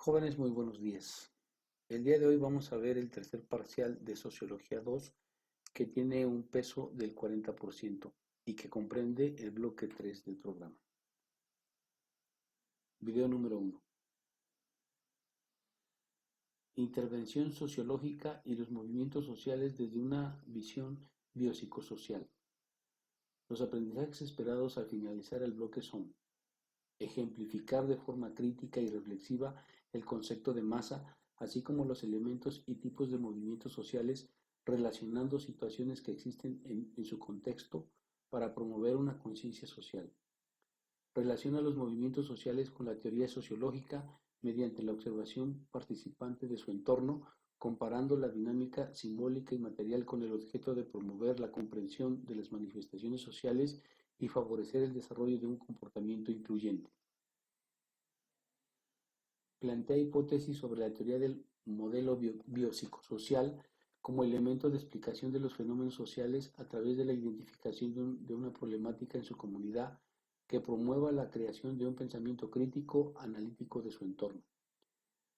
Jóvenes, muy buenos días. El día de hoy vamos a ver el tercer parcial de Sociología 2, que tiene un peso del 40% y que comprende el bloque 3 del programa. Video número 1. Intervención sociológica y los movimientos sociales desde una visión biopsicosocial. Los aprendizajes esperados al finalizar el bloque son: ejemplificar de forma crítica y reflexiva el concepto de masa, así como los elementos y tipos de movimientos sociales, relacionando situaciones que existen en su contexto para promover una conciencia social. Relaciona los movimientos sociales con la teoría sociológica mediante la observación participante de su entorno, comparando la dinámica simbólica y material con el objeto de promover la comprensión de las manifestaciones sociales y favorecer el desarrollo de un comportamiento incluyente. Plantea hipótesis sobre la teoría del modelo biopsicosocial como elemento de explicación de los fenómenos sociales a través de la identificación de una problemática en su comunidad que promueva la creación de un pensamiento crítico, analítico de su entorno.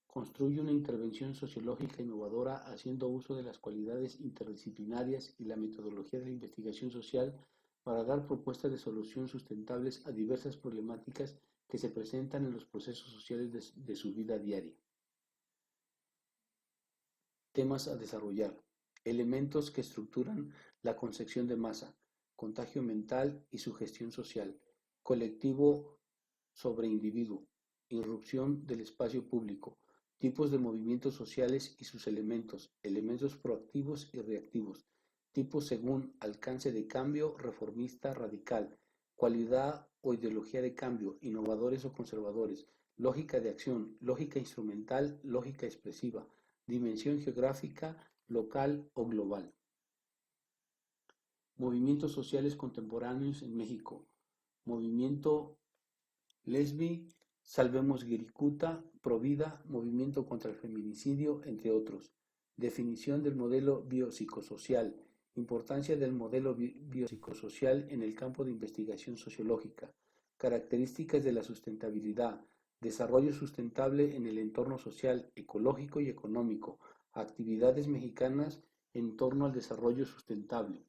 Construye una intervención sociológica innovadora haciendo uso de las cualidades interdisciplinarias y la metodología de la investigación social para dar propuestas de solución sustentables a diversas problemáticas que se presentan en los procesos sociales de su vida diaria. Temas a desarrollar. Elementos que estructuran la concepción de masa, contagio mental y su gestión social, colectivo sobre individuo, irrupción del espacio público, tipos de movimientos sociales y sus elementos, elementos proactivos y reactivos, tipos según alcance de cambio, reformista, radical, cualidad o ideología de cambio, innovadores o conservadores, lógica de acción, lógica instrumental, lógica expresiva, dimensión geográfica, local o global. Movimientos sociales contemporáneos en México. Movimiento Lesbi, Salvemos Guiricuta, Provida, Movimiento contra el Feminicidio, entre otros. Definición del modelo biopsicosocial. Importancia del modelo biopsicosocial en el campo de investigación sociológica. Características de la sustentabilidad. Desarrollo sustentable en el entorno social, ecológico y económico. Actividades mexicanas en torno al desarrollo sustentable.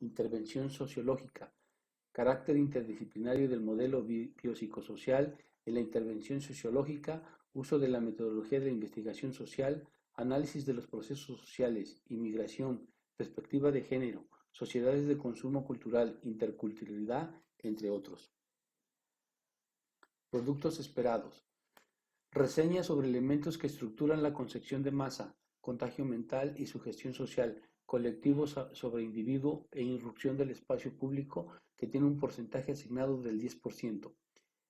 Intervención sociológica. Carácter interdisciplinario del modelo biopsicosocial en la intervención sociológica, uso de la metodología de la investigación social, análisis de los procesos sociales, inmigración, perspectiva de género, sociedades de consumo cultural, interculturalidad, entre otros. Productos esperados. Reseña sobre elementos que estructuran la concepción de masa, contagio mental y su gestión social, colectivos sobre individuo e irrupción del espacio público que tiene un porcentaje asignado del 10%.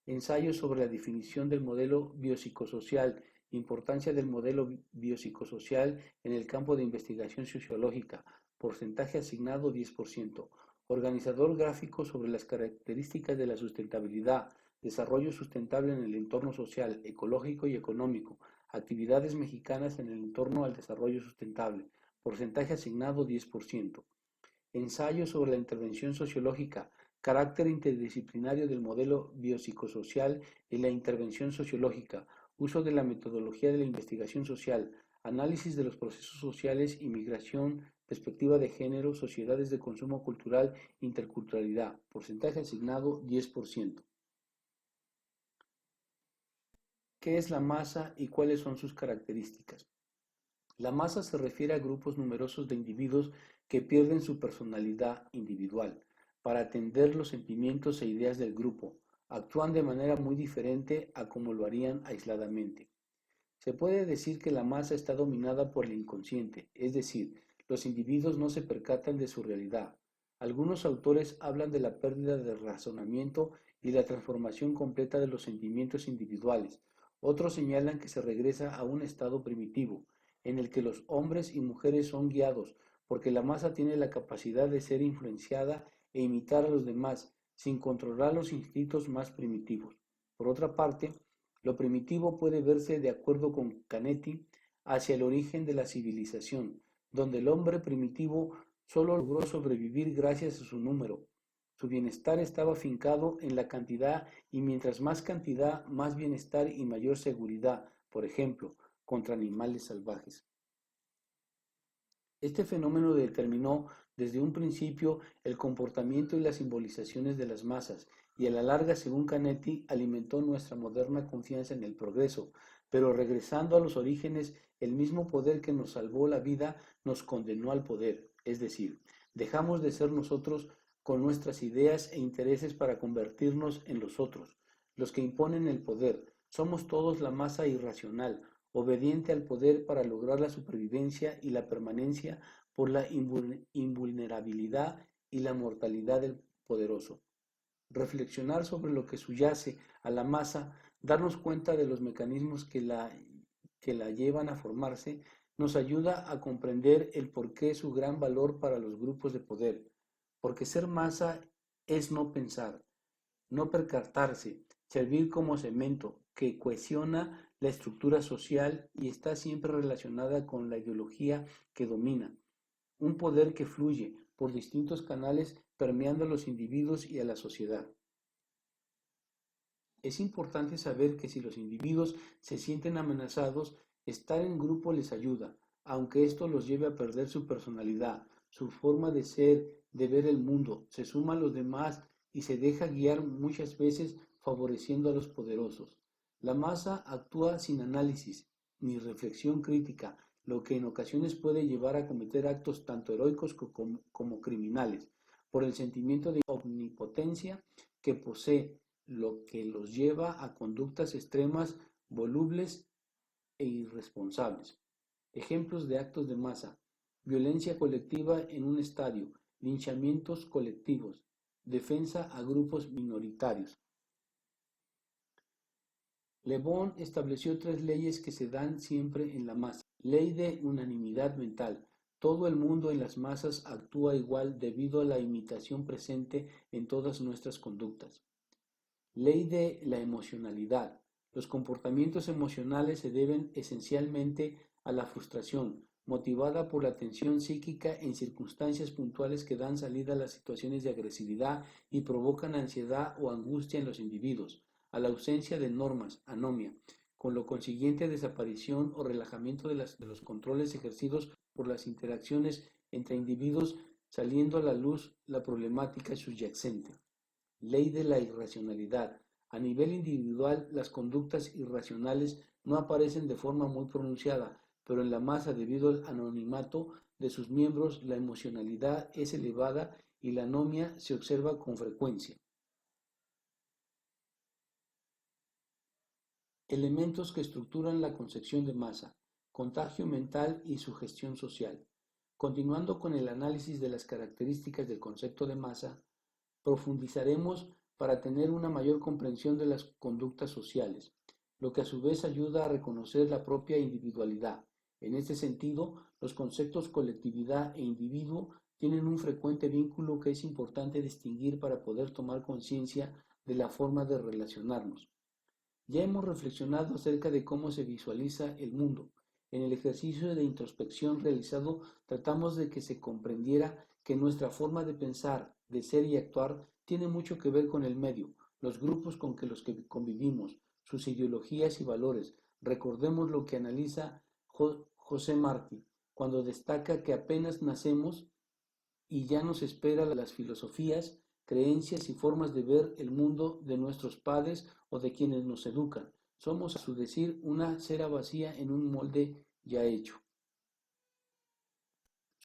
Ensayo sobre la definición del modelo biopsicosocial, importancia del modelo biopsicosocial en el campo de investigación sociológica, porcentaje asignado 10%. Organizador gráfico sobre las características de la sustentabilidad, desarrollo sustentable en el entorno social, ecológico y económico, actividades mexicanas en el entorno al desarrollo sustentable, porcentaje asignado 10%. Ensayo sobre la intervención sociológica, carácter interdisciplinario del modelo biopsicosocial en la intervención sociológica, uso de la metodología de la investigación social, análisis de los procesos sociales, inmigración, perspectiva de género, sociedades de consumo cultural, interculturalidad, porcentaje asignado 10%. ¿Qué es la masa y cuáles son sus características? La masa se refiere a grupos numerosos de individuos que pierden su personalidad individual para atender los sentimientos e ideas del grupo. Actúan de manera muy diferente a como lo harían aisladamente. Se puede decir que la masa está dominada por el inconsciente, es decir, los individuos no se percatan de su realidad. Algunos autores hablan de la pérdida de razonamiento y la transformación completa de los sentimientos individuales. Otros señalan que se regresa a un estado primitivo, en el que los hombres y mujeres son guiados, porque la masa tiene la capacidad de ser influenciada e imitar a los demás, sin controlar los instintos más primitivos. Por otra parte, lo primitivo puede verse, de acuerdo con Canetti, hacia el origen de la civilización, donde el hombre primitivo solo logró sobrevivir gracias a su número. Su bienestar estaba fincado en la cantidad y mientras más cantidad, más bienestar y mayor seguridad, por ejemplo, contra animales salvajes. Este fenómeno determinó desde un principio el comportamiento y las simbolizaciones de las masas, y a la larga, según Canetti, alimentó nuestra moderna confianza en el progreso, pero regresando a los orígenes, el mismo poder que nos salvó la vida nos condenó al poder, es decir, dejamos de ser nosotros con nuestras ideas e intereses para convertirnos en los otros, los que imponen el poder. Somos todos la masa irracional, obediente al poder para lograr la supervivencia y la permanencia por la invulnerabilidad y la mortalidad del poderoso. Reflexionar sobre lo que subyace a la masa, darnos cuenta de los mecanismos que la llevan a formarse, nos ayuda a comprender el porqué su gran valor para los grupos de poder. Porque ser masa es no pensar, no percatarse, servir como cemento que cohesiona la estructura social y está siempre relacionada con la ideología que domina, un poder que fluye por distintos canales permeando a los individuos y a la sociedad. Es importante saber que si los individuos se sienten amenazados, estar en grupo les ayuda, aunque esto los lleve a perder su personalidad, su forma de ser, de ver el mundo, se suma a los demás y se deja guiar muchas veces favoreciendo a los poderosos. La masa actúa sin análisis ni reflexión crítica, lo que en ocasiones puede llevar a cometer actos tanto heroicos como criminales, por el sentimiento de omnipotencia que posee, lo que los lleva a conductas extremas, volubles e irresponsables. Ejemplos de actos de masa: violencia colectiva en un estadio, linchamientos colectivos, defensa a grupos minoritarios. Le Bon estableció tres leyes que se dan siempre en la masa. Ley de unanimidad mental. Todo el mundo en las masas actúa igual debido a la imitación presente en todas nuestras conductas. Ley de la emocionalidad. Los comportamientos emocionales se deben esencialmente a la frustración, motivada por la tensión psíquica en circunstancias puntuales que dan salida a las situaciones de agresividad y provocan ansiedad o angustia en los individuos, a la ausencia de normas, anomia, con lo consiguiente desaparición o relajamiento de los controles ejercidos por las interacciones entre individuos, saliendo a la luz la problemática subyacente. Ley de la irracionalidad. A nivel individual, las conductas irracionales no aparecen de forma muy pronunciada, pero en la masa, debido al anonimato de sus miembros, la emocionalidad es elevada y la anomia se observa con frecuencia. Elementos que estructuran la concepción de masa: contagio mental y sugestión social. Continuando con el análisis de las características del concepto de masa, profundizaremos para tener una mayor comprensión de las conductas sociales, lo que a su vez ayuda a reconocer la propia individualidad. En este sentido, los conceptos colectividad e individuo tienen un frecuente vínculo que es importante distinguir para poder tomar conciencia de la forma de relacionarnos. Ya hemos reflexionado acerca de cómo se visualiza el mundo. En el ejercicio de introspección realizado, tratamos de que se comprendiera que nuestra forma de pensar, de ser y actuar tiene mucho que ver con el medio, los grupos con los que convivimos, sus ideologías y valores. Recordemos lo que analiza José Martí cuando destaca que apenas nacemos y ya nos espera las filosofías, creencias y formas de ver el mundo de nuestros padres o de quienes nos educan. Somos, a su decir, una cera vacía en un molde ya hecho.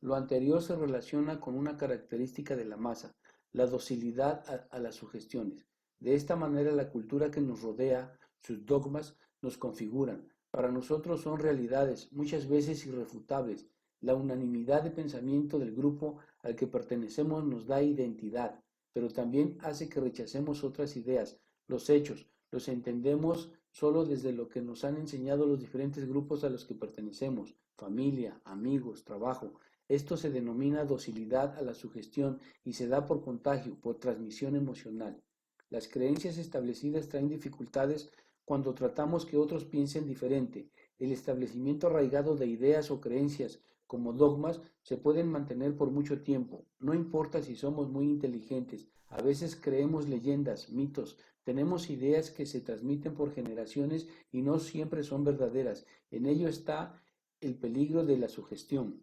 Lo anterior se relaciona con una característica de la masa, la docilidad a las sugestiones. De esta manera, la cultura que nos rodea, sus dogmas, nos configuran. Para nosotros son realidades, muchas veces irrefutables. La unanimidad de pensamiento del grupo al que pertenecemos nos da identidad, pero también hace que rechacemos otras ideas. Los hechos los entendemos solo desde lo que nos han enseñado los diferentes grupos a los que pertenecemos: familia, amigos, trabajo. Esto se denomina docilidad a la sugestión y se da por contagio, por transmisión emocional. Las creencias establecidas traen dificultades cuando tratamos que otros piensen diferente. El establecimiento arraigado de ideas o creencias como dogmas, se pueden mantener por mucho tiempo. No importa si somos muy inteligentes, a veces creemos leyendas, mitos, tenemos ideas que se transmiten por generaciones y no siempre son verdaderas. En ello está el peligro de la sugestión.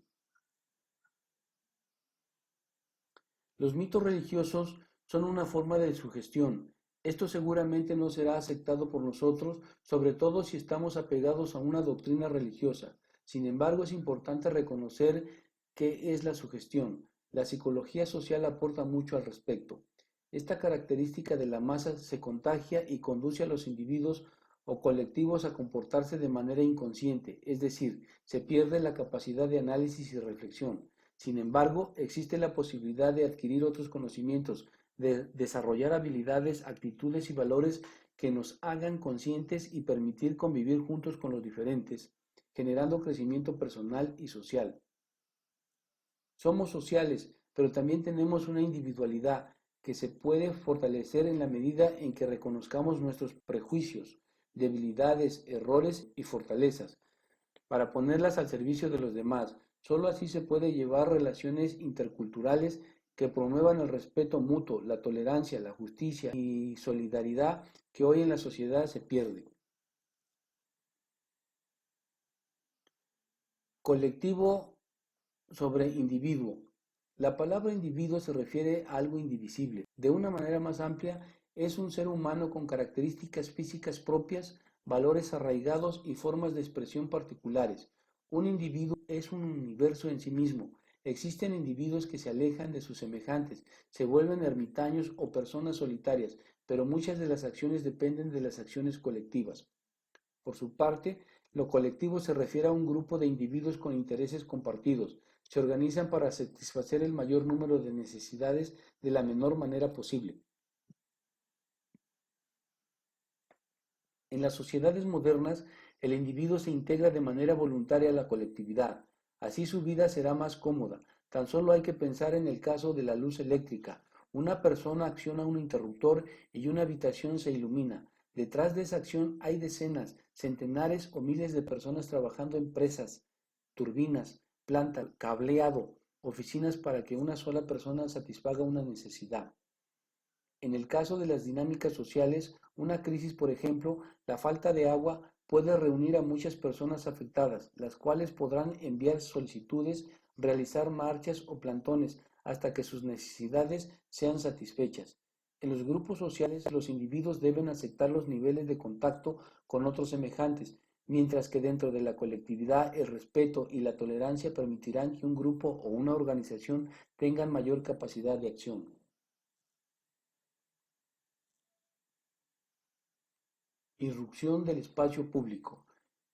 Los mitos religiosos son una forma de sugestión. Esto seguramente no será aceptado por nosotros, sobre todo si estamos apegados a una doctrina religiosa. Sin embargo, es importante reconocer qué es la sugestión. La psicología social aporta mucho al respecto. Esta característica de la masa se contagia y conduce a los individuos o colectivos a comportarse de manera inconsciente, es decir, se pierde la capacidad de análisis y reflexión. Sin embargo, existe la posibilidad de adquirir otros conocimientos, de desarrollar habilidades, actitudes y valores que nos hagan conscientes y permitir convivir juntos con los diferentes, generando crecimiento personal y social. Somos sociales, pero también tenemos una individualidad que se puede fortalecer en la medida en que reconozcamos nuestros prejuicios, debilidades, errores y fortalezas, para ponerlas al servicio de los demás. Solo así se puede llevar relaciones interculturales que promuevan el respeto mutuo, la tolerancia, la justicia y solidaridad que hoy en la sociedad se pierde. Colectivo sobre individuo. La palabra individuo se refiere a algo indivisible. De una manera más amplia, es un ser humano con características físicas propias, valores arraigados y formas de expresión particulares. Un individuo es un universo en sí mismo. Existen individuos que se alejan de sus semejantes, se vuelven ermitaños o personas solitarias, pero muchas de las acciones dependen de las acciones colectivas. Por su parte, lo colectivo se refiere a un grupo de individuos con intereses compartidos. Se organizan para satisfacer el mayor número de necesidades de la menor manera posible. En las sociedades modernas, el individuo se integra de manera voluntaria a la colectividad. Así su vida será más cómoda. Tan solo hay que pensar en el caso de la luz eléctrica. Una persona acciona un interruptor y una habitación se ilumina. Detrás de esa acción hay decenas, centenares o miles de personas trabajando en presas, turbinas, plantas, cableado, oficinas para que una sola persona satisfaga una necesidad. En el caso de las dinámicas sociales, una crisis, por ejemplo, la falta de agua puede reunir a muchas personas afectadas, las cuales podrán enviar solicitudes, realizar marchas o plantones hasta que sus necesidades sean satisfechas. En los grupos sociales, los individuos deben aceptar los niveles de contacto con otros semejantes, mientras que dentro de la colectividad el respeto y la tolerancia permitirán que un grupo o una organización tengan mayor capacidad de acción. Irrupción del espacio público,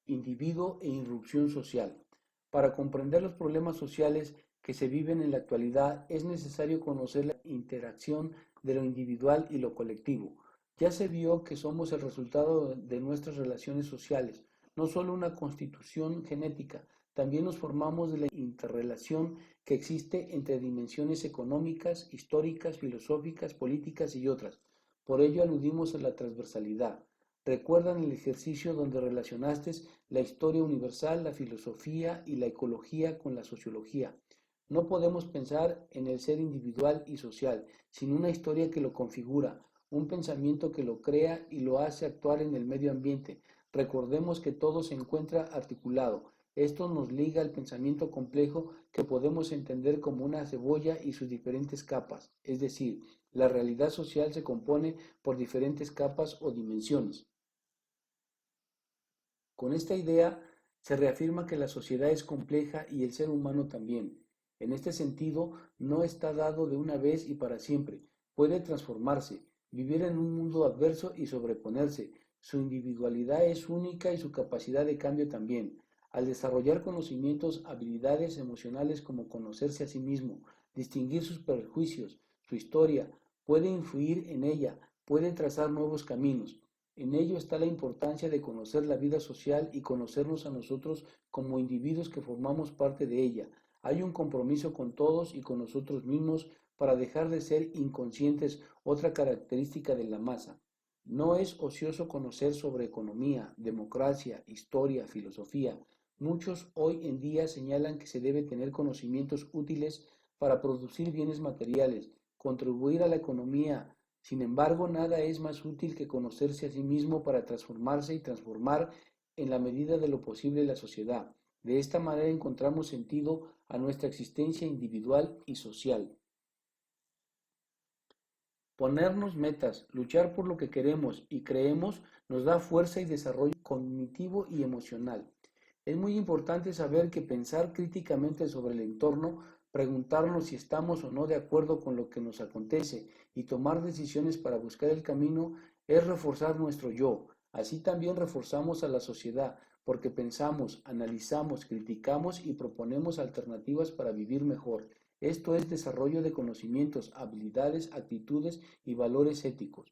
individuo e irrupción social. Para comprender los problemas sociales que se viven en la actualidad es necesario conocer la interacción de lo individual y lo colectivo. Ya se vio que somos el resultado de nuestras relaciones sociales, no solo una constitución genética, también nos formamos de la interrelación que existe entre dimensiones económicas, históricas, filosóficas, políticas y otras. Por ello aludimos a la transversalidad. ¿Recuerdan el ejercicio donde relacionaste la historia universal, la filosofía y la ecología con la sociología? No podemos pensar en el ser individual y social sin una historia que lo configura, un pensamiento que lo crea y lo hace actuar en el medio ambiente. Recordemos que todo se encuentra articulado. Esto nos liga al pensamiento complejo que podemos entender como una cebolla y sus diferentes capas, es decir, la realidad social se compone por diferentes capas o dimensiones. Con esta idea se reafirma que la sociedad es compleja y el ser humano también. En este sentido, no está dado de una vez y para siempre. Puede transformarse, vivir en un mundo adverso y sobreponerse. Su individualidad es única y su capacidad de cambio también. Al desarrollar conocimientos, habilidades emocionales como conocerse a sí mismo, distinguir sus prejuicios, su historia, puede influir en ella, puede trazar nuevos caminos. En ello está la importancia de conocer la vida social y conocernos a nosotros como individuos que formamos parte de ella. Hay un compromiso con todos y con nosotros mismos para dejar de ser inconscientes, otra característica de la masa. No es ocioso conocer sobre economía, democracia, historia, filosofía. Muchos hoy en día señalan que se debe tener conocimientos útiles para producir bienes materiales, contribuir a la economía. Sin embargo, nada es más útil que conocerse a sí mismo para transformarse y transformar en la medida de lo posible la sociedad. De esta manera encontramos sentido a nuestra existencia individual y social. Ponernos metas, luchar por lo que queremos y creemos nos da fuerza y desarrollo cognitivo y emocional. Es muy importante saber que pensar críticamente sobre el entorno, preguntarnos si estamos o no de acuerdo con lo que nos acontece y tomar decisiones para buscar el camino es reforzar nuestro yo. Así también reforzamos a la sociedad porque pensamos, analizamos, criticamos y proponemos alternativas para vivir mejor. Esto es desarrollo de conocimientos, habilidades, actitudes y valores éticos.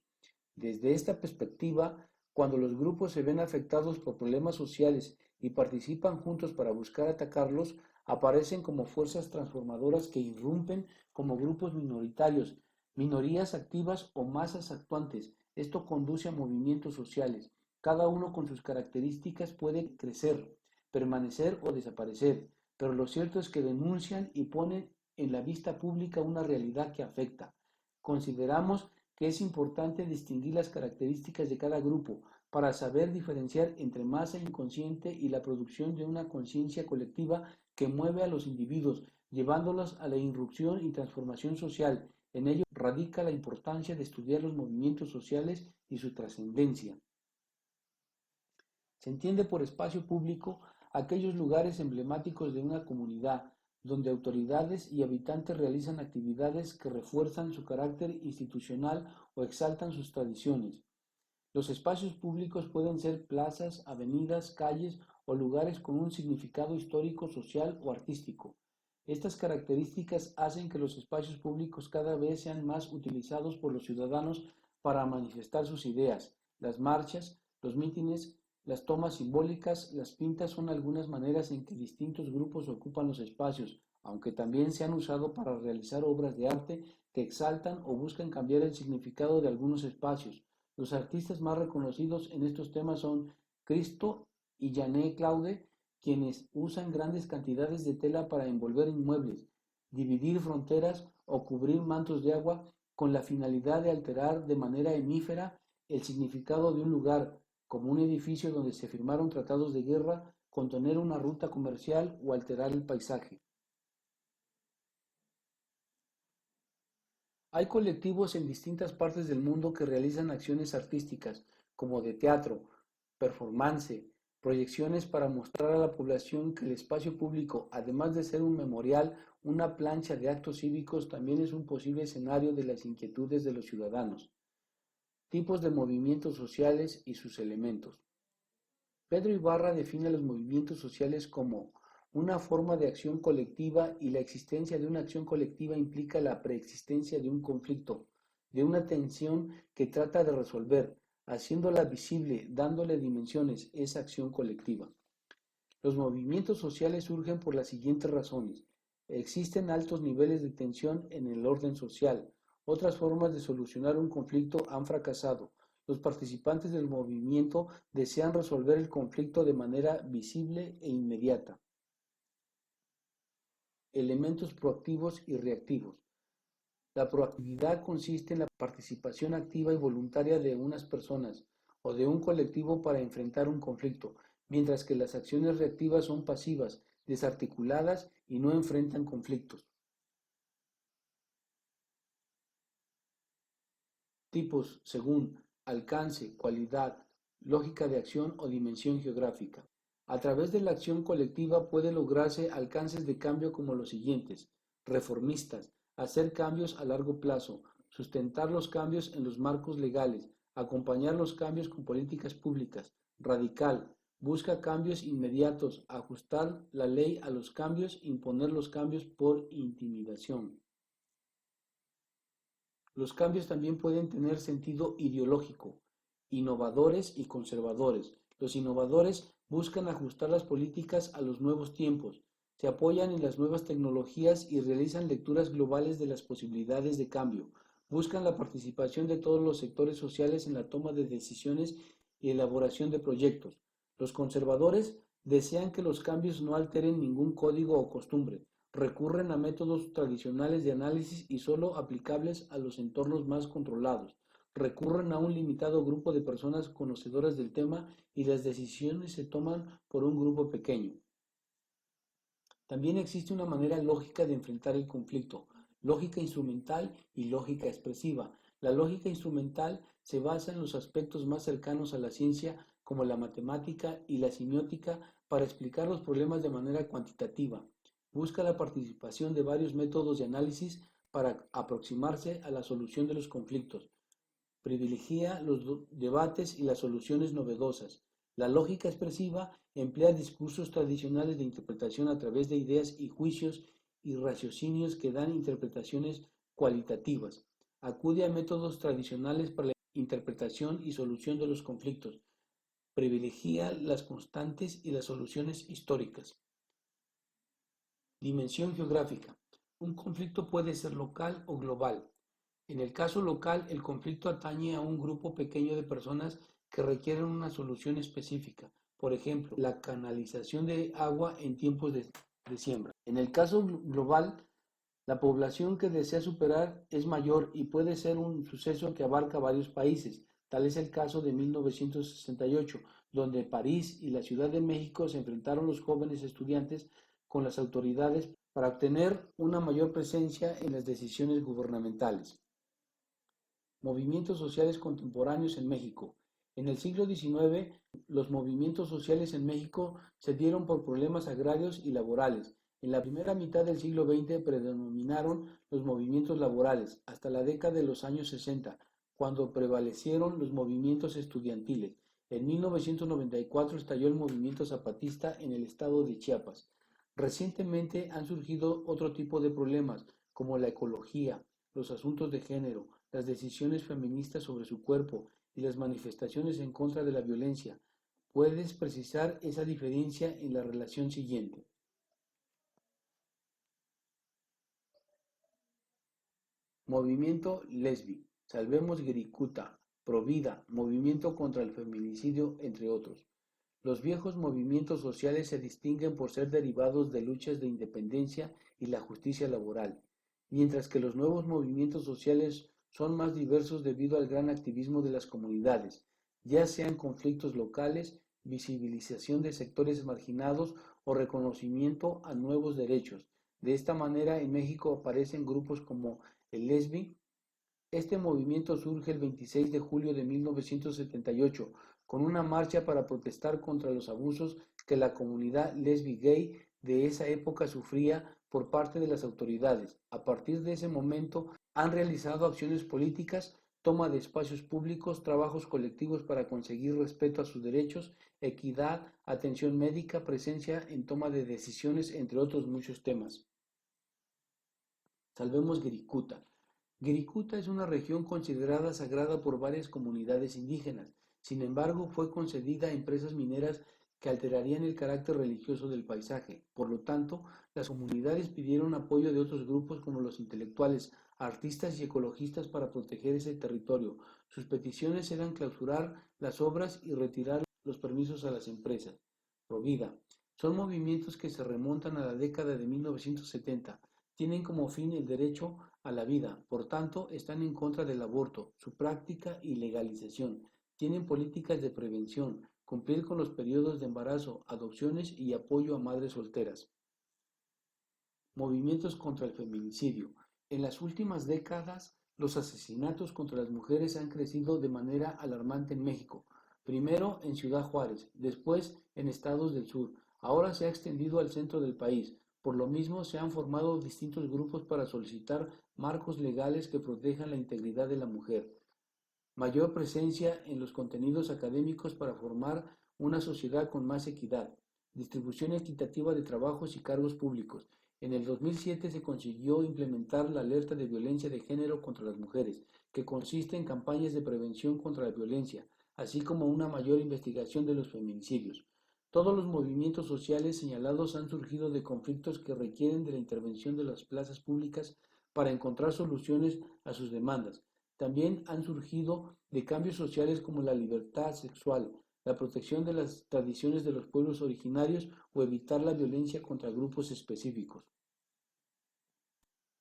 Desde esta perspectiva, cuando los grupos se ven afectados por problemas sociales y participan juntos para buscar atacarlos, aparecen como fuerzas transformadoras que irrumpen como grupos minoritarios, minorías activas o masas actuantes. Esto conduce a movimientos sociales. Cada uno con sus características puede crecer, permanecer o desaparecer, pero lo cierto es que denuncian y ponen en la vista pública una realidad que afecta. Consideramos que es importante distinguir las características de cada grupo para saber diferenciar entre masa inconsciente y la producción de una conciencia colectiva que mueve a los individuos, llevándolos a la irrupción y transformación social. En ello radica la importancia de estudiar los movimientos sociales y su trascendencia. Se entiende por espacio público aquellos lugares emblemáticos de una comunidad, donde autoridades y habitantes realizan actividades que refuerzan su carácter institucional o exaltan sus tradiciones. Los espacios públicos pueden ser plazas, avenidas, calles o lugares con un significado histórico, social o artístico. Estas características hacen que los espacios públicos cada vez sean más utilizados por los ciudadanos para manifestar sus ideas. Las marchas, los mítines, las tomas simbólicas, las pintas son algunas maneras en que distintos grupos ocupan los espacios, aunque también se han usado para realizar obras de arte que exaltan o buscan cambiar el significado de algunos espacios. Los artistas más reconocidos en estos temas son Cristo y Jeanne Claude, quienes usan grandes cantidades de tela para envolver inmuebles, dividir fronteras o cubrir mantos de agua con la finalidad de alterar de manera efímera el significado de un lugar, como un edificio donde se firmaron tratados de guerra, contener una ruta comercial o alterar el paisaje. Hay colectivos en distintas partes del mundo que realizan acciones artísticas, como de teatro, performance, proyecciones para mostrar a la población que el espacio público, además de ser un memorial, una plancha de actos cívicos, también es un posible escenario de las inquietudes de los ciudadanos. Tipos de movimientos sociales y sus elementos. Pedro Ibarra define los movimientos sociales como una forma de acción colectiva y la existencia de una acción colectiva implica la preexistencia de un conflicto, de una tensión que trata de resolver, haciéndola visible, dándole dimensiones, esa acción colectiva. Los movimientos sociales surgen por las siguientes razones. Existen altos niveles de tensión en el orden social. Otras formas de solucionar un conflicto han fracasado. Los participantes del movimiento desean resolver el conflicto de manera visible e inmediata. Elementos proactivos y reactivos. La proactividad consiste en la participación activa y voluntaria de unas personas o de un colectivo para enfrentar un conflicto, mientras que las acciones reactivas son pasivas, desarticuladas y no enfrentan conflictos. Tipos según alcance, cualidad, lógica de acción o dimensión geográfica. A través de la acción colectiva puede lograrse alcances de cambio como los siguientes: reformistas, hacer cambios a largo plazo, sustentar los cambios en los marcos legales, acompañar los cambios con políticas públicas; radical, busca cambios inmediatos, ajustar la ley a los cambios, imponer los cambios por intimidación. Los cambios también pueden tener sentido ideológico, innovadores y conservadores. Los innovadores buscan ajustar las políticas a los nuevos tiempos, se apoyan en las nuevas tecnologías y realizan lecturas globales de las posibilidades de cambio. Buscan la participación de todos los sectores sociales en la toma de decisiones y elaboración de proyectos. Los conservadores Desean que los cambios no alteren ningún código o costumbre. Recurren a métodos tradicionales de análisis y solo aplicables a los entornos más controlados. Recurren a un limitado grupo de personas conocedoras del tema y las decisiones se toman por un grupo pequeño. También existe una manera lógica de enfrentar el conflicto, lógica instrumental y lógica expresiva. La lógica instrumental se basa en los aspectos más cercanos a la ciencia, como la matemática y la semiótica, para explicar los problemas de manera cuantitativa. Busca la participación de varios métodos de análisis para aproximarse a la solución de los conflictos. Privilegia los debates y las soluciones novedosas. La lógica expresiva emplea discursos tradicionales de interpretación a través de ideas y juicios y raciocinios que dan interpretaciones cualitativas. Acude a métodos tradicionales para la interpretación y solución de los conflictos. Privilegia las constantes y las soluciones históricas. Dimensión geográfica. Un conflicto puede ser local o global. En el caso local, el conflicto atañe a un grupo pequeño de personas que requieren una solución específica. Por ejemplo, la canalización de agua en tiempos de siembra. En el caso global, la población que desea superar es mayor y puede ser un suceso que abarca varios países. Tal es el caso de 1968, donde París y la Ciudad de México se enfrentaron los jóvenes estudiantes con las autoridades para obtener una mayor presencia en las decisiones gubernamentales. Movimientos sociales contemporáneos en México. En el siglo XIX, los movimientos sociales en México se dieron por problemas agrarios y laborales. En la primera mitad del siglo XX predominaron los movimientos laborales, hasta la década de los años 60, cuando prevalecieron los movimientos estudiantiles. En 1994 estalló el movimiento zapatista en el estado de Chiapas. Recientemente han surgido otro tipo de problemas, como la ecología, los asuntos de género, las decisiones feministas sobre su cuerpo y las manifestaciones en contra de la violencia. Puedes precisar esa diferencia en la relación siguiente. Movimiento Lesbi, Salvemos Guiricuta, Provida, Movimiento contra el Feminicidio, entre otros. Los viejos movimientos sociales se distinguen por ser derivados de luchas de independencia y la justicia laboral, mientras que los nuevos movimientos sociales son más diversos debido al gran activismo de las comunidades, ya sean conflictos locales, visibilización de sectores marginados o reconocimiento a nuevos derechos. De esta manera, en México aparecen grupos como el Lesbi. Este movimiento surge el 26 de julio de 1978 con una marcha para protestar contra los abusos que la comunidad lesbi-gay de esa época sufría por parte de las autoridades. A partir de ese momento han realizado acciones políticas, toma de espacios públicos, trabajos colectivos para conseguir respeto a sus derechos, equidad, atención médica, presencia en toma de decisiones, entre otros muchos temas. Salvemos Guiricuta. Guiricuta es una región considerada sagrada por varias comunidades indígenas. Sin embargo, fue concedida a empresas mineras que alterarían el carácter religioso del paisaje. Por lo tanto, las comunidades pidieron apoyo de otros grupos como los intelectuales, artistas y ecologistas para proteger ese territorio. Sus peticiones eran clausurar las obras y retirar los permisos a las empresas. Provida. Son movimientos que se remontan a la década de 1970. Tienen como fin el derecho a la vida, por tanto, están en contra del aborto, su práctica y legalización. Tienen políticas de prevención, cumplir con los periodos de embarazo, adopciones y apoyo a madres solteras. Movimientos contra el feminicidio. En las últimas décadas, los asesinatos contra las mujeres han crecido de manera alarmante en México. Primero en Ciudad Juárez, después en estados del sur. Ahora se ha extendido al centro del país. Por lo mismo, se han formado distintos grupos para solicitar marcos legales que protejan la integridad de la mujer, mayor presencia en los contenidos académicos para formar una sociedad con más equidad, distribución equitativa de trabajos y cargos públicos. En el 2007 se consiguió implementar la alerta de violencia de género contra las mujeres, que consiste en campañas de prevención contra la violencia, así como una mayor investigación de los feminicidios. Todos los movimientos sociales señalados han surgido de conflictos que requieren de la intervención de las plazas públicas para encontrar soluciones a sus demandas. También han surgido de cambios sociales como la libertad sexual, la protección de las tradiciones de los pueblos originarios o evitar la violencia contra grupos específicos.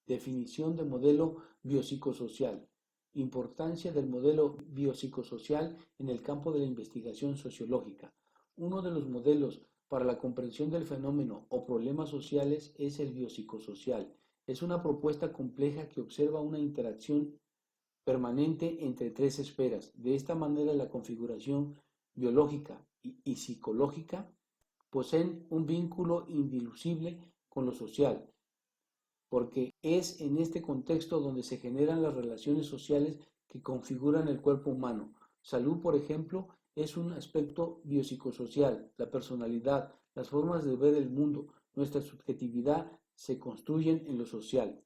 Definición de modelo biopsicosocial. Importancia del modelo biopsicosocial en el campo de la investigación sociológica. Uno de los modelos para la comprensión del fenómeno o problemas sociales es el biopsicosocial. Es una propuesta compleja que observa una interacción permanente entre tres esferas. De esta manera, la configuración biológica y psicológica poseen un vínculo indilucible con lo social, porque es en este contexto donde se generan las relaciones sociales que configuran el cuerpo humano. Salud, por ejemplo, es un aspecto biopsicosocial. La personalidad, las formas de ver el mundo, nuestra subjetividad se construyen en lo social.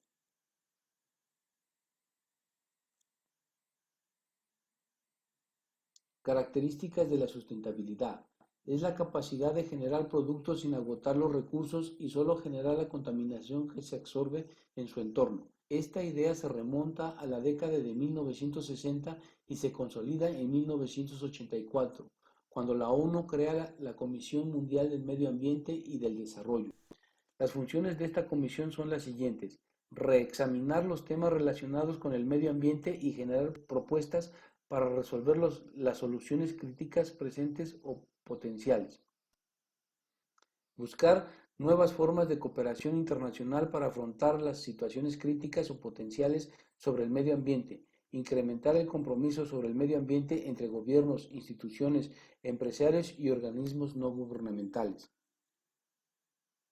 Características de la sustentabilidad. Es la capacidad de generar productos sin agotar los recursos y solo generar la contaminación que se absorbe en su entorno. Esta idea se remonta a la década de 1960 y se consolida en 1984, cuando la ONU crea la Comisión Mundial del Medio Ambiente y del Desarrollo. Las funciones de esta comisión son las siguientes: reexaminar los temas relacionados con el medio ambiente y generar propuestas para resolver las soluciones críticas presentes o potenciales. Buscar nuevas formas de cooperación internacional para afrontar las situaciones críticas o potenciales sobre el medio ambiente. Incrementar el compromiso sobre el medio ambiente entre gobiernos, instituciones, empresarios y organismos no gubernamentales.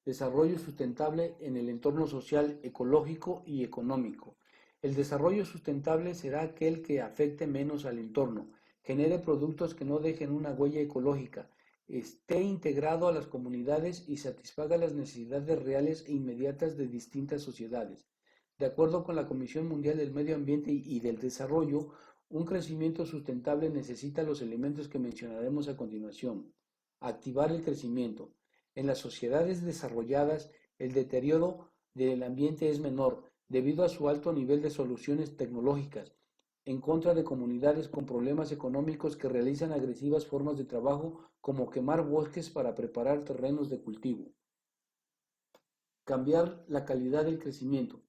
Desarrollo sustentable en el entorno social, ecológico y económico. El desarrollo sustentable será aquel que afecte menos al entorno, genere productos que no dejen una huella ecológica, esté integrado a las comunidades y satisfaga las necesidades reales e inmediatas de distintas sociedades. De acuerdo con la Comisión Mundial del Medio Ambiente y del Desarrollo, un crecimiento sustentable necesita los elementos que mencionaremos a continuación. Activar el crecimiento. En las sociedades desarrolladas, el deterioro del ambiente es menor debido a su alto nivel de soluciones tecnológicas, en contra de comunidades con problemas económicos que realizan agresivas formas de trabajo como quemar bosques para preparar terrenos de cultivo. Cambiar la calidad del crecimiento.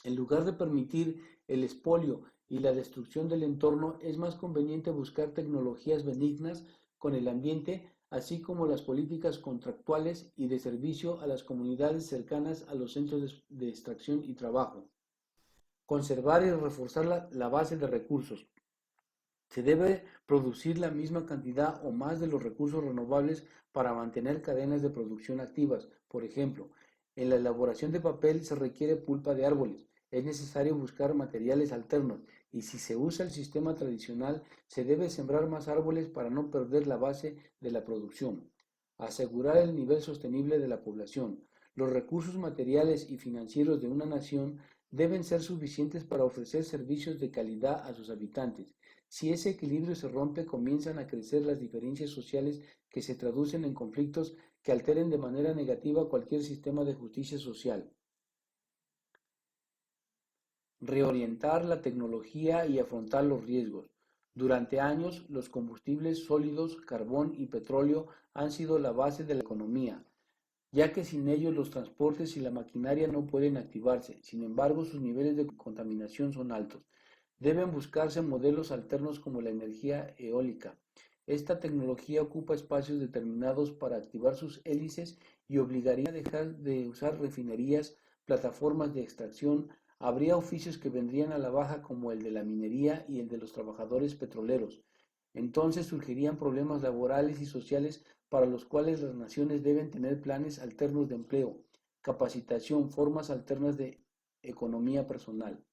En lugar de permitir el expolio y la destrucción del entorno, es más conveniente buscar tecnologías benignas con el ambiente, así como las políticas contractuales y de servicio a las comunidades cercanas a los centros de extracción y trabajo. Conservar y reforzar la base de recursos. Se debe producir la misma cantidad o más de los recursos renovables para mantener cadenas de producción activas. Por ejemplo, en la elaboración de papel se requiere pulpa de árboles. Es necesario buscar materiales alternos y si se usa el sistema tradicional, se debe sembrar más árboles para no perder la base de la producción. Asegurar el nivel sostenible de la población. Los recursos materiales y financieros de una nación deben ser suficientes para ofrecer servicios de calidad a sus habitantes. Si ese equilibrio se rompe, comienzan a crecer las diferencias sociales que se traducen en conflictos que alteren de manera negativa cualquier sistema de justicia social. Reorientar la tecnología y afrontar los riesgos. Durante años, los combustibles sólidos, carbón y petróleo han sido la base de la economía, ya que sin ellos los transportes y la maquinaria no pueden activarse. Sin embargo, sus niveles de contaminación son altos. Deben buscarse modelos alternos como la energía eólica. Esta tecnología ocupa espacios determinados para activar sus hélices y obligaría a dejar de usar refinerías, plataformas de extracción. Habría oficios que vendrían a la baja como el de la minería y el de los trabajadores petroleros. Entonces surgirían problemas laborales y sociales para los cuales las naciones deben tener planes alternos de empleo, capacitación, formas alternas de economía personal.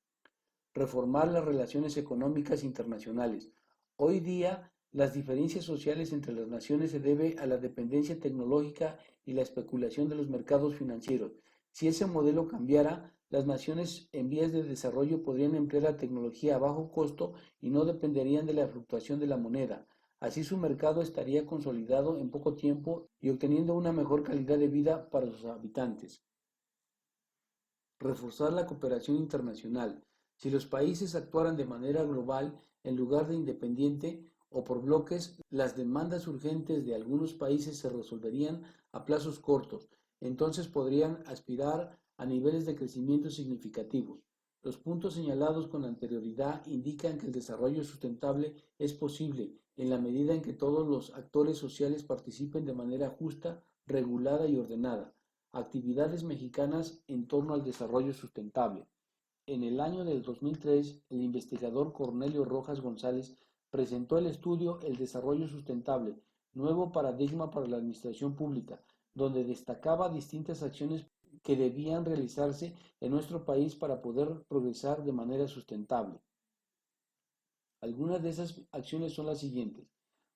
Reformar las relaciones económicas internacionales. Hoy día, las diferencias sociales entre las naciones se debe a la dependencia tecnológica y la especulación de los mercados financieros. Si ese modelo cambiara, las naciones en vías de desarrollo podrían emplear la tecnología a bajo costo y no dependerían de la fluctuación de la moneda. Así su mercado estaría consolidado en poco tiempo y obteniendo una mejor calidad de vida para sus habitantes. Reforzar la cooperación internacional. Si los países actuaran de manera global en lugar de independiente, o por bloques, las demandas urgentes de algunos países se resolverían a plazos cortos, entonces podrían aspirar a niveles de crecimiento significativos. Los puntos señalados con anterioridad indican que el desarrollo sustentable es posible en la medida en que todos los actores sociales participen de manera justa, regulada y ordenada. Actividades mexicanas en torno al desarrollo sustentable. En el año del 2003, el investigador Cornelio Rojas González presentó el estudio El desarrollo sustentable, nuevo paradigma para la administración pública, donde destacaba distintas acciones que debían realizarse en nuestro país para poder progresar de manera sustentable. Algunas de esas acciones son las siguientes: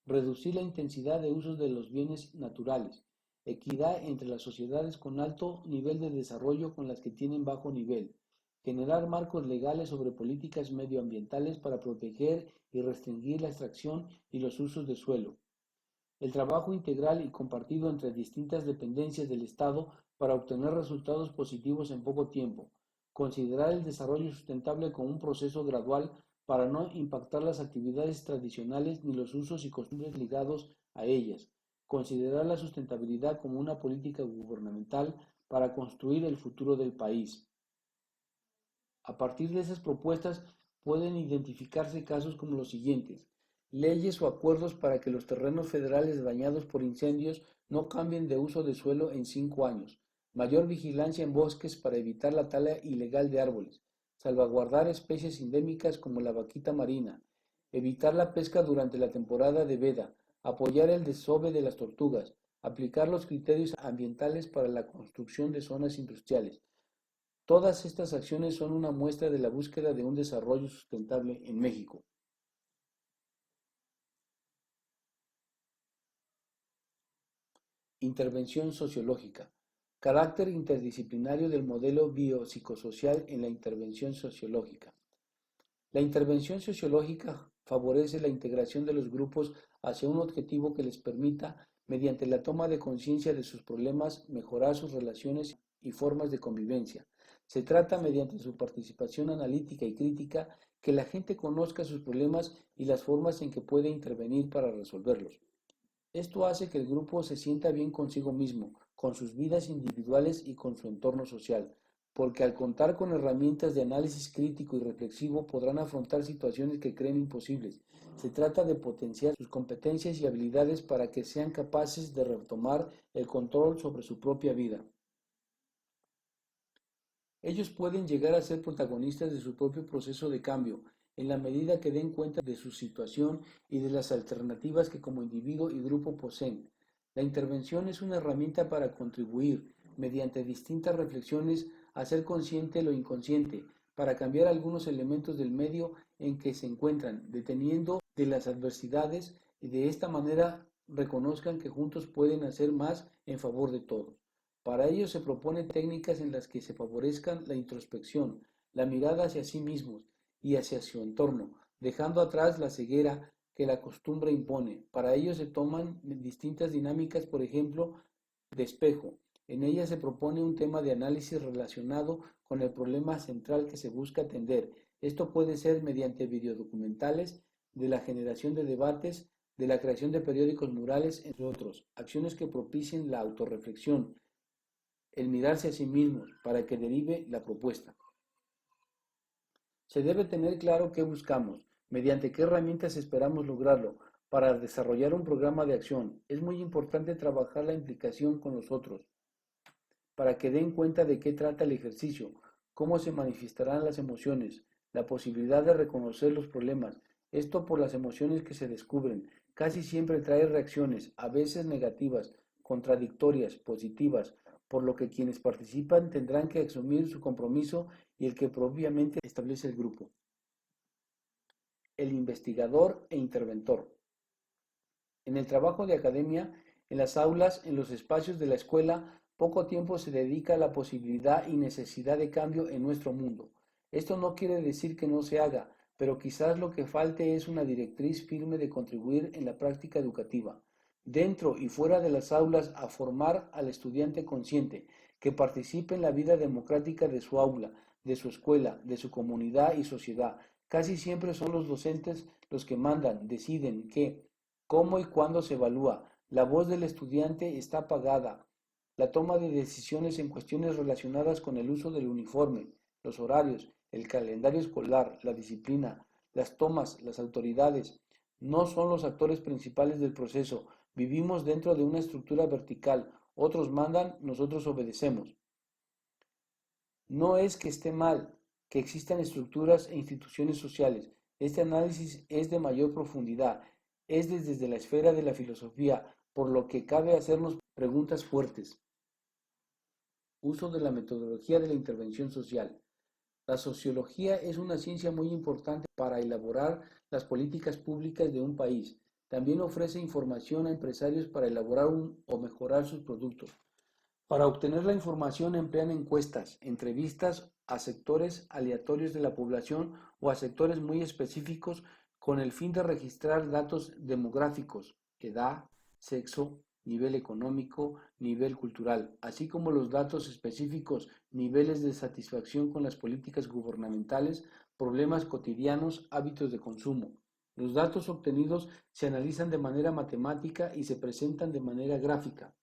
reducir la intensidad de usos de los bienes naturales, equidad entre las sociedades con alto nivel de desarrollo con las que tienen bajo nivel, generar marcos legales sobre políticas medioambientales para proteger y restringir la extracción y los usos de suelo, el trabajo integral y compartido entre distintas dependencias del Estado para obtener resultados positivos en poco tiempo, considerar el desarrollo sustentable como un proceso gradual para no impactar las actividades tradicionales ni los usos y costumbres ligados a ellas, considerar la sustentabilidad como una política gubernamental para construir el futuro del país. A partir de esas propuestas pueden identificarse casos como los siguientes: leyes o acuerdos para que los terrenos federales dañados por incendios no cambien de uso de suelo en 5 años, mayor vigilancia en bosques para evitar la tala ilegal de árboles, salvaguardar especies endémicas como la vaquita marina, evitar la pesca durante la temporada de veda, apoyar el desove de las tortugas, aplicar los criterios ambientales para la construcción de zonas industriales. Todas estas acciones son una muestra de la búsqueda de un desarrollo sustentable en México. Intervención sociológica. Carácter interdisciplinario del modelo biopsicosocial en la intervención sociológica. La intervención sociológica favorece la integración de los grupos hacia un objetivo que les permita, mediante la toma de conciencia de sus problemas, mejorar sus relaciones y formas de convivencia. Se trata, mediante su participación analítica y crítica, que la gente conozca sus problemas y las formas en que puede intervenir para resolverlos. Esto hace que el grupo se sienta bien consigo mismo, con sus vidas individuales y con su entorno social, porque al contar con herramientas de análisis crítico y reflexivo podrán afrontar situaciones que creen imposibles. Se trata de potenciar sus competencias y habilidades para que sean capaces de retomar el control sobre su propia vida. Ellos pueden llegar a ser protagonistas de su propio proceso de cambio, en la medida que den cuenta de su situación y de las alternativas que como individuo y grupo poseen. La intervención es una herramienta para contribuir, mediante distintas reflexiones, a hacer consciente lo inconsciente, para cambiar algunos elementos del medio en que se encuentran, deteniendo de las adversidades y de esta manera reconozcan que juntos pueden hacer más en favor de todos. Para ello se proponen técnicas en las que se favorezcan la introspección, la mirada hacia sí mismos y hacia su entorno, dejando atrás la ceguera que la costumbre impone. Para ello se toman distintas dinámicas, por ejemplo, de espejo. En ellas se propone un tema de análisis relacionado con el problema central que se busca atender. Esto puede ser mediante videodocumentales, de la generación de debates, de la creación de periódicos murales, entre otros, acciones que propicien la autorreflexión, el mirarse a sí mismos, para que derive la propuesta. Se debe tener claro qué buscamos, mediante qué herramientas esperamos lograrlo. Para desarrollar un programa de acción, es muy importante trabajar la implicación con los otros, para que den cuenta de qué trata el ejercicio, cómo se manifestarán las emociones, la posibilidad de reconocer los problemas. Esto por las emociones que se descubren. Casi siempre trae reacciones, a veces negativas, contradictorias, positivas, por lo que quienes participan tendrán que asumir su compromiso y el que propiamente establece el grupo. El investigador e interventor. En el trabajo de academia, en las aulas, en los espacios de la escuela, poco tiempo se dedica a la posibilidad y necesidad de cambio en nuestro mundo. Esto no quiere decir que no se haga, pero quizás lo que falte es una directriz firme de contribuir en la práctica educativa, dentro y fuera de las aulas, a formar al estudiante consciente, que participe en la vida democrática de su aula, de su escuela, de su comunidad y sociedad. Casi siempre son los docentes los que mandan, deciden qué, cómo y cuándo se evalúa. La voz del estudiante está apagada. La toma de decisiones en cuestiones relacionadas con el uso del uniforme, los horarios, el calendario escolar, la disciplina, las tomas, las autoridades, no son los actores principales del proceso. Vivimos dentro de una estructura vertical. Otros mandan, nosotros obedecemos. No es que esté mal que existan estructuras e instituciones sociales. Este análisis es de mayor profundidad, es desde la esfera de la filosofía, por lo que cabe hacernos preguntas fuertes. Uso de la metodología de la intervención social. La sociología es una ciencia muy importante para elaborar las políticas públicas de un país. También ofrece información a empresarios para elaborar o mejorar sus productos. Para obtener la información emplean encuestas, entrevistas a sectores aleatorios de la población o a sectores muy específicos con el fin de registrar datos demográficos, edad, sexo, nivel económico, nivel cultural, así como los datos específicos, niveles de satisfacción con las políticas gubernamentales, problemas cotidianos, hábitos de consumo. Los datos obtenidos se analizan de manera matemática y se presentan de manera gráfica.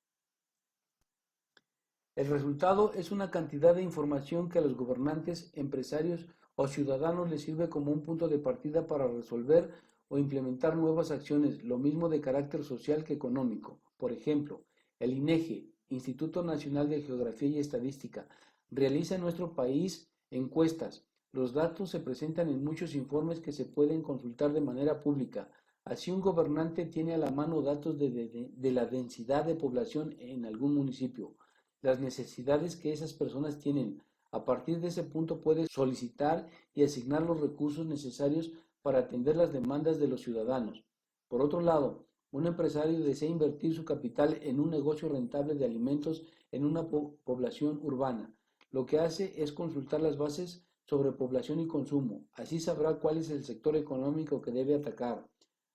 El resultado es una cantidad de información que a los gobernantes, empresarios o ciudadanos les sirve como un punto de partida para resolver o implementar nuevas acciones, lo mismo de carácter social que económico. Por ejemplo, el INEGI, Instituto Nacional de Geografía y Estadística, realiza en nuestro país encuestas. Los datos se presentan en muchos informes que se pueden consultar de manera pública. Así un gobernante tiene a la mano datos de la densidad de población en algún municipio, las necesidades que esas personas tienen. A partir de ese punto puede solicitar y asignar los recursos necesarios para atender las demandas de los ciudadanos. Por otro lado, un empresario desea invertir su capital en un negocio rentable de alimentos en una población urbana. Lo que hace es consultar las bases sobre población y consumo. Así sabrá cuál es el sector económico que debe atacar.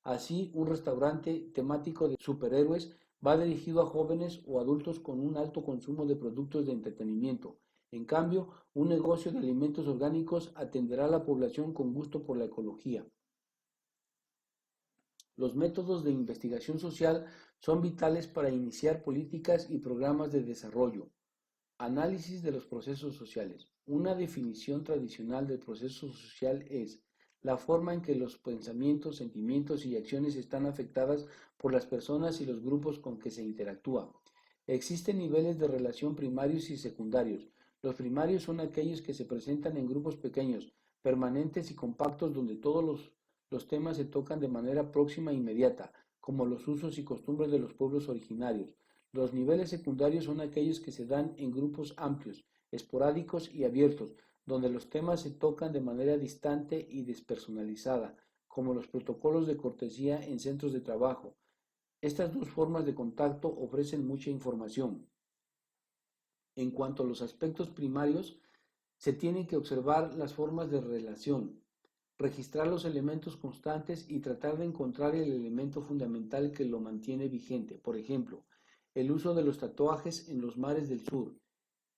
Así, un restaurante temático de superhéroes va dirigido a jóvenes o adultos con un alto consumo de productos de entretenimiento. En cambio, un negocio de alimentos orgánicos atenderá a la población con gusto por la ecología. Los métodos de investigación social son vitales para iniciar políticas y programas de desarrollo. Análisis de los procesos sociales. Una definición tradicional del proceso social es la forma en que los pensamientos, sentimientos y acciones están afectadas por las personas y los grupos con que se interactúa. Existen niveles de relación primarios y secundarios. Los primarios son aquellos que se presentan en grupos pequeños, permanentes y compactos donde todos los temas se tocan de manera próxima e inmediata, como los usos y costumbres de los pueblos originarios. Los niveles secundarios son aquellos que se dan en grupos amplios, esporádicos y abiertos, donde los temas se tocan de manera distante y despersonalizada, como los protocolos de cortesía en centros de trabajo. Estas dos formas de contacto ofrecen mucha información. En cuanto a los aspectos primarios, se tienen que observar las formas de relación, registrar los elementos constantes y tratar de encontrar el elemento fundamental que lo mantiene vigente. Por ejemplo, el uso de los tatuajes en los mares del sur.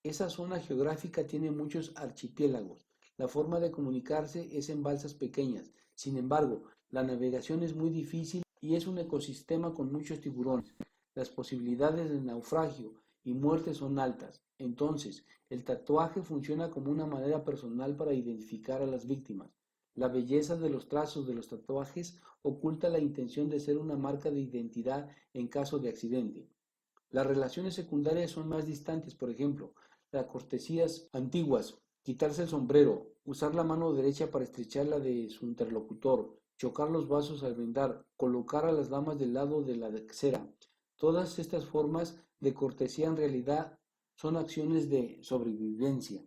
Esa zona geográfica tiene muchos archipiélagos. La forma de comunicarse es en balsas pequeñas. Sin embargo, la navegación es muy difícil y es un ecosistema con muchos tiburones. Las posibilidades de naufragio y muerte son altas. Entonces, el tatuaje funciona como una manera personal para identificar a las víctimas. La belleza de los trazos de los tatuajes oculta la intención de ser una marca de identidad en caso de accidente. Las relaciones secundarias son más distantes, por ejemplo, las cortesías antiguas, quitarse el sombrero, usar la mano derecha para estrechar la de su interlocutor, chocar los vasos al brindar, colocar a las damas del lado de la acera. Todas estas formas de cortesía en realidad son acciones de sobrevivencia.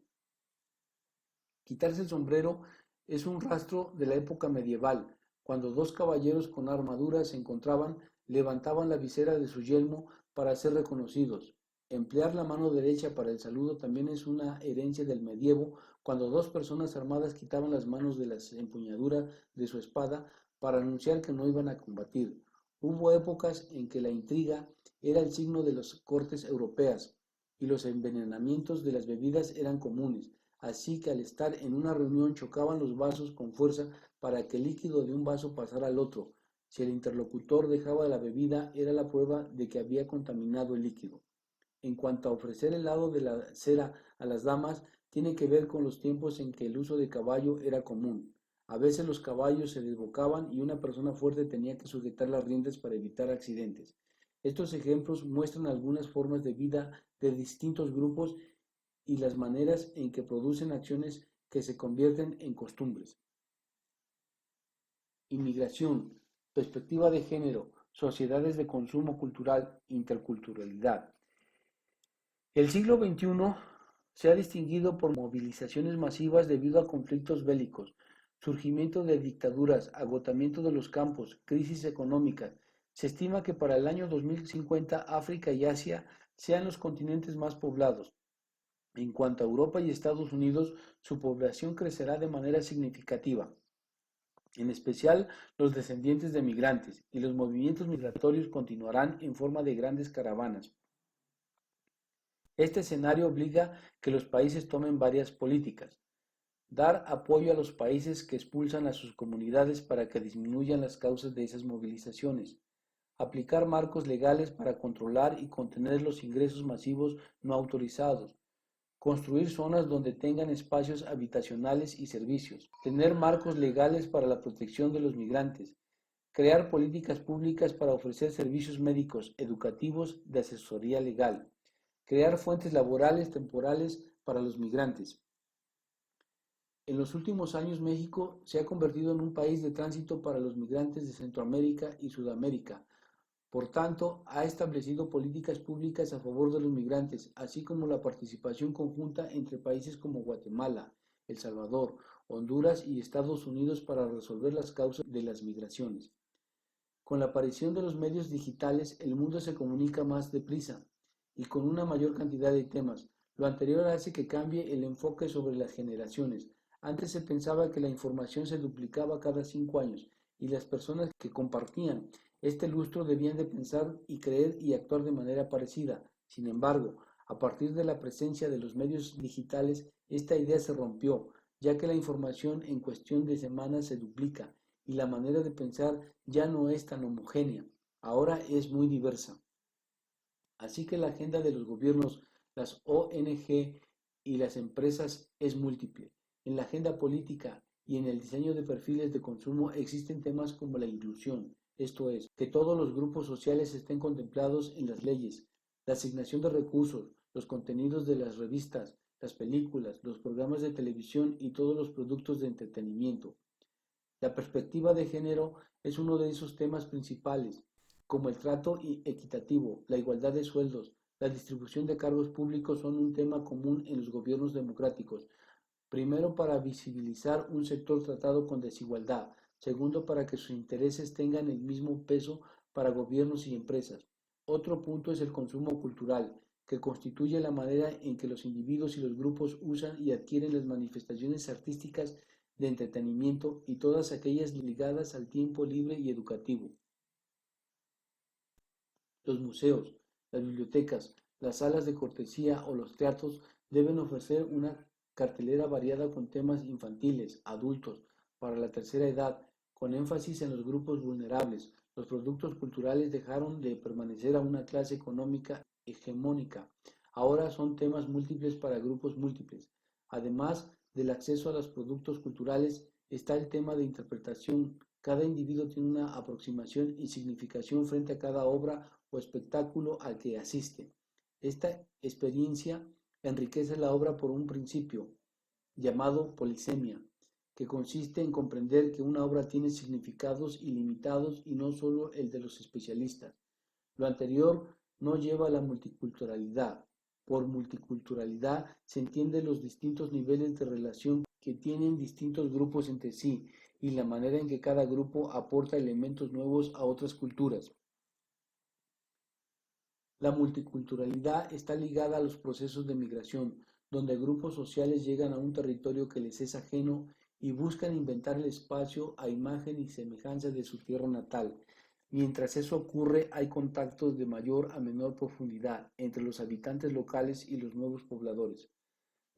Quitarse el sombrero es un rastro de la época medieval, cuando dos caballeros con armaduras se encontraban, levantaban la visera de su yelmo para ser reconocidos. Emplear la mano derecha para el saludo también es una herencia del medievo, cuando dos personas armadas quitaban las manos de la empuñadura de su espada para anunciar que no iban a combatir. Hubo épocas en que la intriga era el signo de las cortes europeas y los envenenamientos de las bebidas eran comunes. así que al estar en una reunión chocaban los vasos con fuerza para que el líquido de un vaso pasara al otro. Si el interlocutor dejaba la bebida, era la prueba de que había contaminado el líquido. En cuanto a ofrecer helado de la cera a las damas, tiene que ver con los tiempos en que el uso de caballo era común. A veces los caballos se desbocaban y una persona fuerte tenía que sujetar las riendas para evitar accidentes. Estos ejemplos muestran algunas formas de vida de distintos grupos y las maneras en que producen acciones que se convierten en costumbres. Inmigración, perspectiva de género, sociedades de consumo cultural, interculturalidad. El siglo XXI se ha distinguido por movilizaciones masivas debido a conflictos bélicos, surgimiento de dictaduras, agotamiento de los campos, crisis económicas. Se estima que para el año 2050 África y Asia sean los continentes más poblados. En cuanto a Europa y Estados Unidos, su población crecerá de manera significativa, en especial los descendientes de migrantes, y los movimientos migratorios continuarán en forma de grandes caravanas. Este escenario obliga que los países tomen varias políticas. Dar apoyo a los países que expulsan a sus comunidades para que disminuyan las causas de esas movilizaciones. Aplicar marcos legales para controlar y contener los ingresos masivos no autorizados. Construir zonas donde tengan espacios habitacionales y servicios. Tener marcos legales para la protección de los migrantes. Crear políticas públicas para ofrecer servicios médicos, educativos, de asesoría legal. Crear fuentes laborales temporales para los migrantes. En los últimos años México se ha convertido en un país de tránsito para los migrantes de Centroamérica y Sudamérica. Por tanto, ha establecido políticas públicas a favor de los migrantes, así como la participación conjunta entre países como Guatemala, El Salvador, Honduras y Estados Unidos para resolver las causas de las migraciones. Con la aparición de los medios digitales, el mundo se comunica más deprisa y con una mayor cantidad de temas. Lo anterior hace que cambie el enfoque sobre las generaciones. Antes se pensaba que la información se duplicaba cada 5 años y las personas que compartían este lustro debían de pensar y creer y actuar de manera parecida. Sin embargo, a partir de la presencia de los medios digitales, esta idea se rompió, ya que la información en cuestión de semanas se duplica y la manera de pensar ya no es tan homogénea, ahora es muy diversa. Así que la agenda de los gobiernos, las ONG y las empresas es múltiple. En la agenda política y en el diseño de perfiles de consumo existen temas como la inclusión, esto es, que todos los grupos sociales estén contemplados en las leyes, la asignación de recursos, los contenidos de las revistas, las películas, los programas de televisión y todos los productos de entretenimiento. La perspectiva de género es uno de esos temas principales, como el trato equitativo, la igualdad de sueldos, la distribución de cargos públicos son un tema común en los gobiernos democráticos. Primero, para visibilizar un sector tratado con desigualdad. Segundo, para que sus intereses tengan el mismo peso para gobiernos y empresas. Otro punto es el consumo cultural, que constituye la manera en que los individuos y los grupos usan y adquieren las manifestaciones artísticas de entretenimiento y todas aquellas ligadas al tiempo libre y educativo. Los museos, las bibliotecas, las salas de cortesía o los teatros deben ofrecer una cartelera variada con temas infantiles, adultos, para la tercera edad, con énfasis en los grupos vulnerables. Los productos culturales dejaron de permanecer a una clase económica hegemónica. Ahora son temas múltiples para grupos múltiples. Además del acceso a los productos culturales, está el tema de interpretación. Cada individuo tiene una aproximación y significación frente a cada obra o espectáculo al que asiste. Esta experiencia enriquece la obra por un principio llamado polisemia, que consiste en comprender que una obra tiene significados ilimitados y no solo el de los especialistas. Lo anterior no lleva a la multiculturalidad. Por multiculturalidad se entienden los distintos niveles de relación que tienen distintos grupos entre sí y la manera en que cada grupo aporta elementos nuevos a otras culturas. La multiculturalidad está ligada a los procesos de migración, donde grupos sociales llegan a un territorio que les es ajeno y buscan inventar el espacio a imagen y semejanza de su tierra natal. Mientras eso ocurre, hay contactos de mayor a menor profundidad entre los habitantes locales y los nuevos pobladores.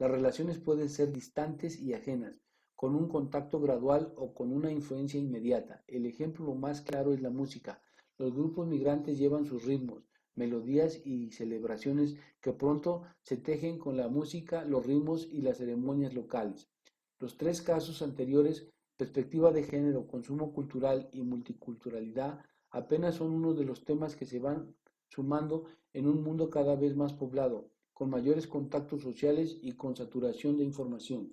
Las relaciones pueden ser distantes y ajenas, con un contacto gradual o con una influencia inmediata. El ejemplo más claro es la música. Los grupos migrantes llevan sus ritmos, melodías y celebraciones que pronto se tejen con la música, los ritmos y las ceremonias locales. Los tres casos anteriores, perspectiva de género, consumo cultural y multiculturalidad, apenas son uno de los temas que se van sumando en un mundo cada vez más poblado, con mayores contactos sociales y con saturación de información.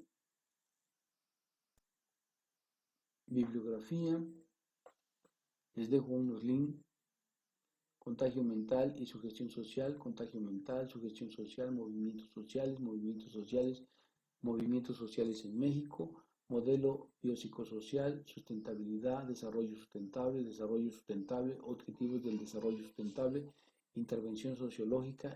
Bibliografía, les dejo unos links. Contagio mental y sugestión social, contagio mental, sugestión social, movimientos sociales en México, modelo biopsicosocial, sustentabilidad, desarrollo sustentable, objetivos del desarrollo sustentable, intervención sociológica,